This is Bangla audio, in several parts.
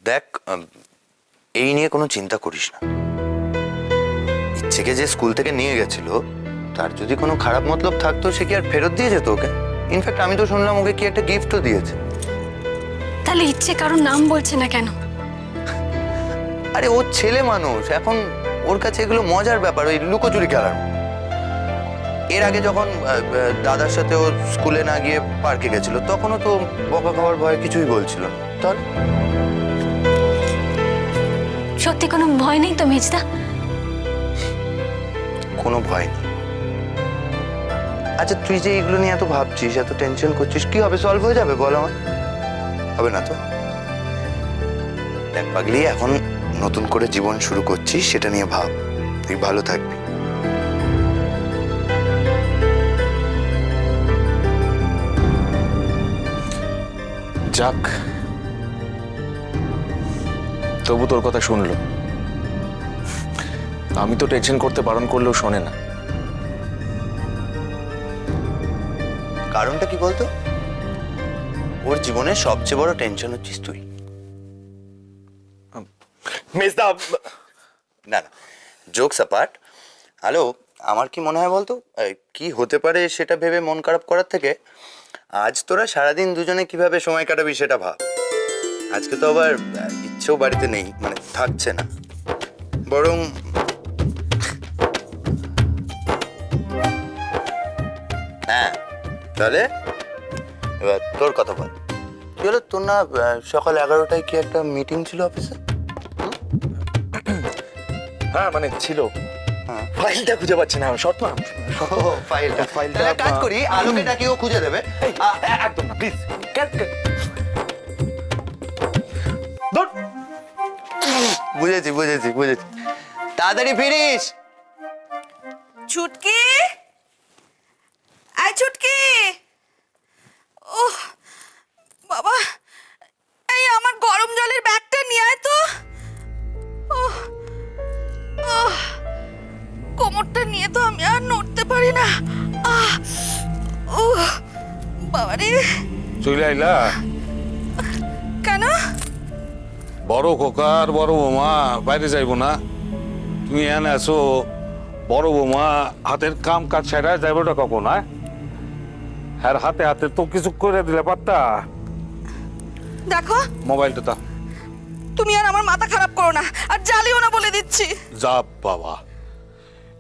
দেখ, এই নিয়ে কোনো চিন্তা করিস না। ইচ্ছেকে যে স্কুল থেকে নিয়ে গেছিল, তার যদি কোনো খারাপ মতলব থাকতো সে কি আর ফেরত দিয়ে যেত ওকে? ইনফ্যাক্ট আমি তো শুনলাম ওকে কি একটা গিফটও দিয়েছে। তাহলে ইচ্ছে কারোর নাম বলছে না কেন? আরে ও ছেলে মানুষ, এখন ওর কাছে এগুলো মজার ব্যাপার, ওই লুকোচুরি খেলার মতো। এর আগে যখন দাদার সাথে ও স্কুলে না গিয়ে পার্কে গেছিল, তখনও তো বকা খাওয়ার ভয়ে কিছুই বলছিল না। তাহলে সত্যি কোনো ভয় নেই তো মেজদা? কোনো ভয় নেই। আচ্ছা, তুই যে এগুলো নিয়ে এত ভাবছিস, এত টেনশন করছিস, কি হবে? সলভ হয়ে যাবে বল আমার? হবে না তো? দেখ পাগলি, এখন নতুন করে জীবন শুরু করছিস, সেটা নিয়ে ভাব, তুই ভালো থাকবি। যাক, তবু তোর কথা শুনলো। আমি তো টেনশন করতে বারণ করলেও শোনে না। কারণটা কি বলতো? ওর জীবনের সবচেয়ে বড় টেনশন হচ্ছিস তুই। মেজদা, না না, জোকস অ্যাপার্ট। হ্যালো, আমার কি মনে হয় বলতো, কি হতে পারে সেটা ভেবে মন খারাপ করার থেকে আজ তোরা সারাদিন দুজনে কিভাবে সময় কাটাবি সেটা ভাব। আজকে তো আবার ইচ্ছেও বাড়িতে নেই, মানে থাকছে না, বরং হ্যাঁ। তাহলে এবার তোর কথা বল, কি হলো তোর? না সকাল 11টায় কি একটা মিটিং ছিল অফিসে? হ্যাঁ মানে ছিল, হ্যাঁ। ফাইলটা খুঁজে পাচ্ছি না। শর্ট না, ফাইলটা ফাইলটা তাহলে কাজ করি, আলোকে ডাকি, ও খুঁজে দেবে। একদম না প্লিজ। বুঝেছি বুঝেছি বুঝেছি, তাড়াতাড়ি ফিরিস। ছুটকি, আয় ছুটকি। ওহ বাবা, এই আমার গরম জলের ব্যাগটা নিয়ে আয় তো। ওহ ওহ, কোমরটা নিয়ে তো আমি আর নড়তে পারি না। আহ ওহ বাবা রে। চলে আইলা? কেন? বড় খোকা আর বড় বৌমা বাইরে যাইবো না? তুমি এনে আছো, বড় বৌমা হাতের কাম কাজ সেরা যাইবোটা কখন? আর হাতে হাতে তো কিছু করে দিলে পারতা। দেখো, মোবাইলটা তা তুমি আর আমার মাথা খারাপ করো না, আর জ্বালিও না বলে দিচ্ছি। যা বাবা,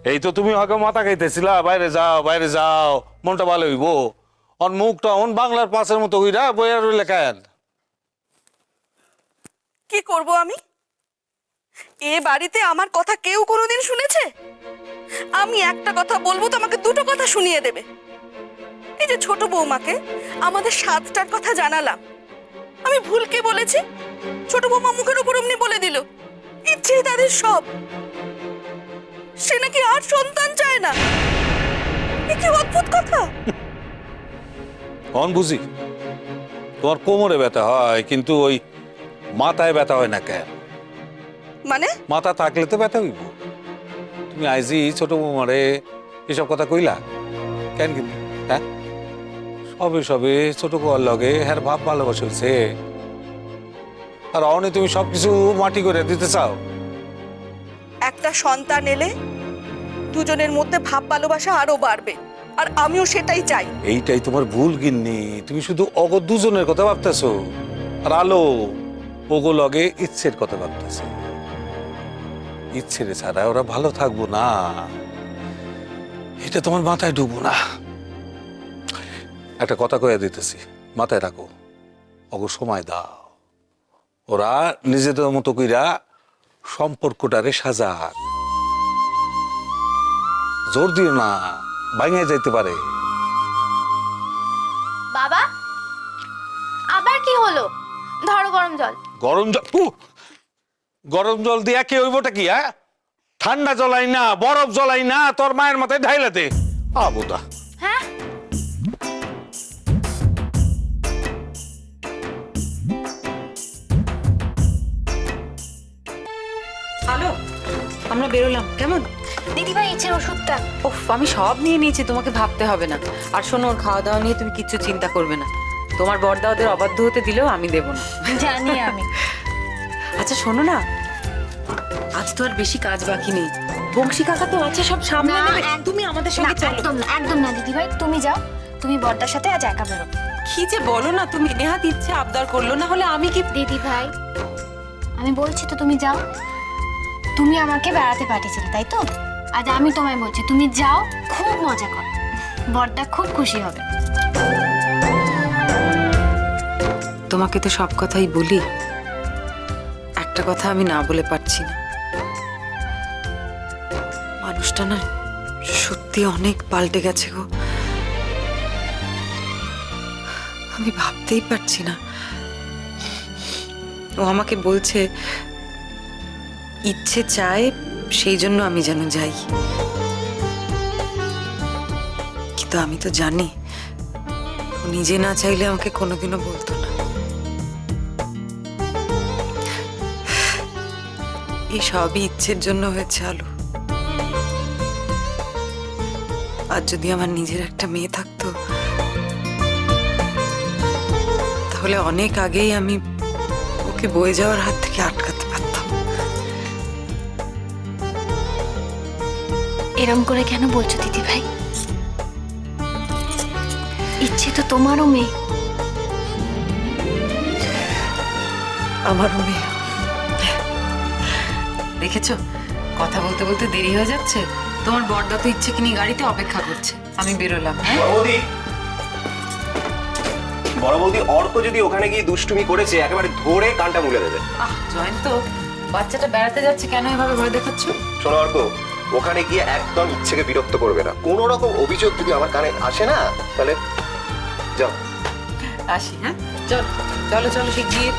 এই তো তুমি আগে মাথা খাইতেছিলা বাইরে যাও বাইরে যাও, মনটা ভালো হইব। অন মুখটা অন বাংলার পাশের মতো হইরা বইয়া রইলে কেন? কি করব আমি? এ বাড়িতে আমার কথা কেউ কোনোদিন শুনেছে? আমি একটা কথা বলবো তো আমাকে দুটো কথা শুনিয়ে দেবে। এই যে ছোট বৌমাকে আমাদের স্বাদটার কথা জানালাম, আমি ভুলকে বলেছি, ছোট বৌমা মুখের উপর অমনি বলে দিল ইচ্ছেই তাদের সব। সে নাকি আর সন্তান চায় না। এ কি অদ্ভুত কথা! অন বুঝি তোমার কোমরে ব্যথা হয়, কিন্তু ওই মাথায় ব্যথা হয় না কেন? মানে? মাথা থাকলে তো ব্যথা হইব। তুমি আইজি ছোট বৌমারে এসব কথা কইলা কেন? কিন্তু হ্যাঁ, সবে সবে ছোট বউয়ার লগে হ্যার ভাব ভালোবাসা হইছে, আর অনে তুমি সবকিছু মাটি করে দিতে চাও। একটা সন্তান এলে দুজনের মধ্যে ভাব ভালোবাসা আরো বাড়বে, আর আমিও সেটাই চাই। এইটাই তোমার ভুল গিন্নি, তুমি শুধু অগ দুজনের কথা ভাবতেছো, আর আলো ওগো লগে ইচ্ছের কথা ভাবতেছে। ইচ্ছের ছাড়া ওরা ভালো থাকবো না, এটা তোমার মাথায় ঢুকবো না। একটা কথা কয়ে দিতেছি, মাথায় রাখো, অগো সময় দাও। ওরা নিজেদের মতো কইরা সম্পর্কটারে সাজাক, জোর দিও না, ভাঙে যাইতে পারে। বাবা, আবার কি হলো? ধরো গরম জল। গরম জল? গরম জল দিয়া কে হইবটা কি? হ্যাঁ, ঠান্ডা জলাই না, বরফ জলাই না, তোর মায়ের মাথায় ঢাইলা দে। আবুদা, হ্যাঁ, হ্যালো, আমরা বেরোলাম। কেমন? দিদিভাই ইচ্ছের ওষুধটা। ওফ, আমি সব নিয়ে নিয়েছি, তোমাকে ভাবতে হবে না। আর শোনো, ওর খাওয়া দাওয়া নিয়ে তুমি কিচ্ছু চিন্তা করবে না। তোমার বড়দা ওদের অবাধ্য হতে দিলেও আমি দেবো না। জানি আমি। আচ্ছা শোনো না, আজ তো আর বেশি কাজ বাকি নেই। বংশী কাকা তো আছে, সব সামনে নেবে। তুমি আমাদের সঙ্গে চলো। একদম না দিদি ভাই, তুমি যাও। তুমি বড়দার সাথে আজ একা বেরো। কি যে বলো না তুমি, নেহাত ইচ্ছে আবদার করলো, না হলে আমি কি। দিদি ভাই, আমি বলছি তো তুমি যাও। তুমি আমাকে বেড়াতে পাঠিয়েছিলে তাই তো? আজ আমি তোমায় বলছি তুমি যাও, খুব মজা করো। বড়দা খুব খুশি হবে। তোমাকে তো সব কথাই বলি, একটা কথা আমি না বলে পারছি না। মানুষটা না সত্যি অনেক পাল্টে গেছে গো। আমি ভাবতেই পারছি না। ও আমাকে বলছে ইচ্ছে চায়, সেই জন্য আমি যেন যাই। কিন্তু আমি তো জানি ও নিজে না চাইলে আমাকে কোনোদিনও বলতো না। এই সবই ইচ্ছের জন্য হয়েছে আলু। আর যদি আমার নিজের একটা মেয়ে থাকতো, তাহলে অনেক আগেই আমি ওকে বয়ে যাওয়ার হাত থেকে আটকাতে পারতাম। এরম করে কেন বলছো দিদি ভাই? ইচ্ছে তো তোমারও মেয়ে। আমারও মেয়ে। দেখেছো, কথা বলতে বলতে দেরি হয়ে যাচ্ছে। তোমার বড়দা তো ইচ্ছে কিনি গাড়িতে অপেক্ষা করছে। আমি বেরোলাম। হ্যাঁ বড় বৌদি, অর্ক যদি ওখানে গিয়ে দুষ্টুমি করেছে একেবারে ধরে কানটা মুলে দেবে। জয়ন্ত, বাচ্চাটা বেড়াতে যাচ্ছে, কেন এভাবে ভয় দেখাচ্ছ? শোনো অর্ক, ওখানে গিয়ে একদম ইচ্ছেকে বিরক্ত করবে না। কোনো রকম অভিযোগ যদি আমার কানে আসে না, তাহলে যাও। আসি। হ্যাঁ চলো চলো চলো, সে গিয়ে।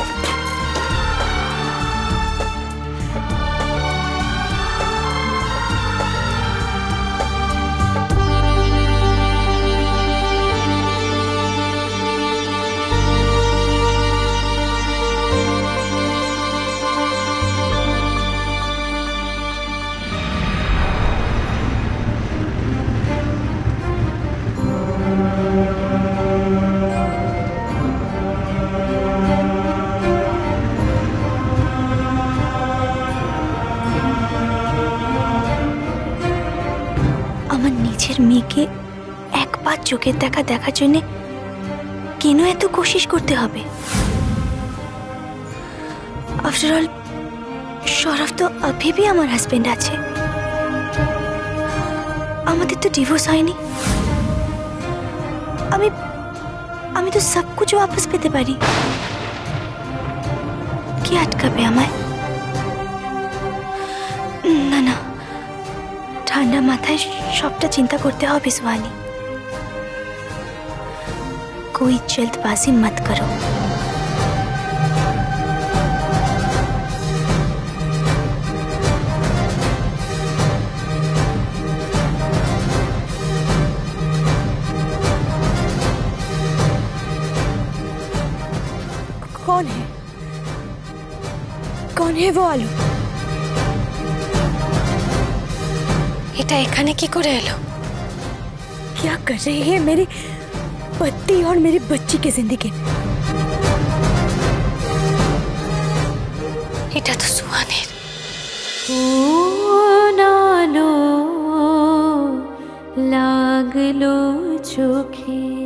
আমার নিজের মেয়েকে একবার চোখের দেখা দেখার জন্য কেন এত কোশিশ করতে হবে? আফটার অল সৌরভ তো अभी भी আমার হাজবেন্ড আছে। আমাদের তো ডিভোর্স হয়নি। আমি তো সব কিছু वापस পেতে পারি। কি আটকাবে আমায়? না না, ঠান্ডা মাথায় সবটা চিন্তা করতে হবে সুহানি। कोई जल्दबाजी मत करो। कौन है वो आलू? এটা এখানে কি করে এলো? क्या कर रही है मेरी पति और मेरी बच्ची की जिंदगी में? এটা তো সুহানের। নালো লাগলো চোখে।